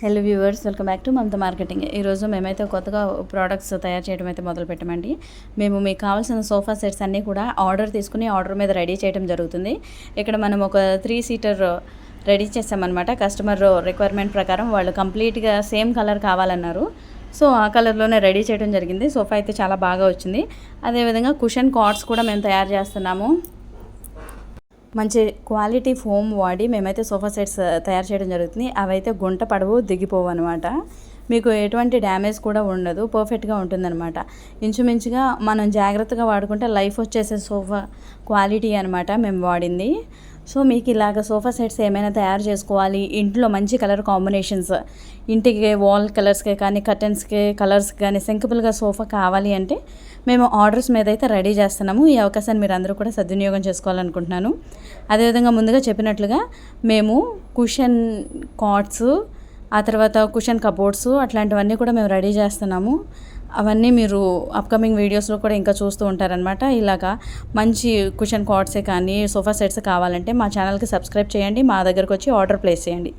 Hello viewers, welcome back to Mamata marketing. ఈరోజు మేమైతే కొత్తగా ప్రోడక్ట్స్ తయారు చేయడం అయితే మొదలు పెట్టామండి. మేము మీకు కావాల్సిన సోఫా సెట్స్ అన్నీ కూడా ఆర్డర్ తీసుకుని ఆర్డర్ మీద రెడీ చేయడం జరుగుతుంది. ఇక్కడ మనం ఒక 3 సీటర్ రెడీ చేసామన్నమాట. కస్టమర్ రిక్వైర్మెంట్ ప్రకారం వాళ్ళు కంప్లీట్గా సేమ్ కలర్ కావాలన్నారు. సో ఆ కలర్లోనే రెడీ చేయడం జరిగింది. సోఫా అయితే చాలా బాగా వచ్చింది. అదేవిధంగా కుషన్ కాట్స్ కూడా మేము తయారు చేస్తున్నాము. మంచి క్వాలిటీ ఫోమ్ వాడి మేమైతే సోఫా సెట్స్ తయారు చేయడం జరుగుతుంది. అవైతే గుంట పడవు, దిగిపోవు అనమాట. మీకు ఎటువంటి డ్యామేజ్ కూడా ఉండదు, పర్ఫెక్ట్గా ఉంటుందన్నమాట. ఇంచుమించుగా మనం జాగ్రత్తగా వాడుకుంటే లైఫ్ వచ్చేసే సోఫా క్వాలిటీ అనమాట మేము వాడింది. సో మీకు ఇలాగ సోఫా సెట్స్ ఏమైనా తయారు చేసుకోవాలి, ఇంట్లో మంచి కలర్ కాంబినేషన్స్, ఇంటికి వాల్ కలర్స్కే కానీ కర్టెన్స్కి కలర్స్ కానీ సింపుల్గా సోఫా కావాలి అంటే మేము ఆర్డర్స్ మీద అయితే రెడీ చేస్తున్నాము. ఈ అవకాశాన్ని మీరు అందరూ కూడా సద్వినియోగం చేసుకోవాలనుకుంటున్నాను. అదేవిధంగా ముందుగా చెప్పినట్లుగా మేము కుషన్ కాట్స్, ఆ తర్వాత కుషన్ కబోర్డ్స్ అట్లాంటివన్నీ కూడా మేము రెడీ చేస్తున్నాము. అవన్నీ మీరు అప్కమింగ్ వీడియోస్లో కూడా ఇంకా చూస్తూ ఉంటారనమాట. ఇలాగా మంచి కుషన్ కాట్సే కానీ సోఫా సెట్స్ కావాలంటే మా ఛానల్కి సబ్స్క్రైబ్ చేయండి, మా దగ్గరకు వచ్చి ఆర్డర్ ప్లేస్ చేయండి.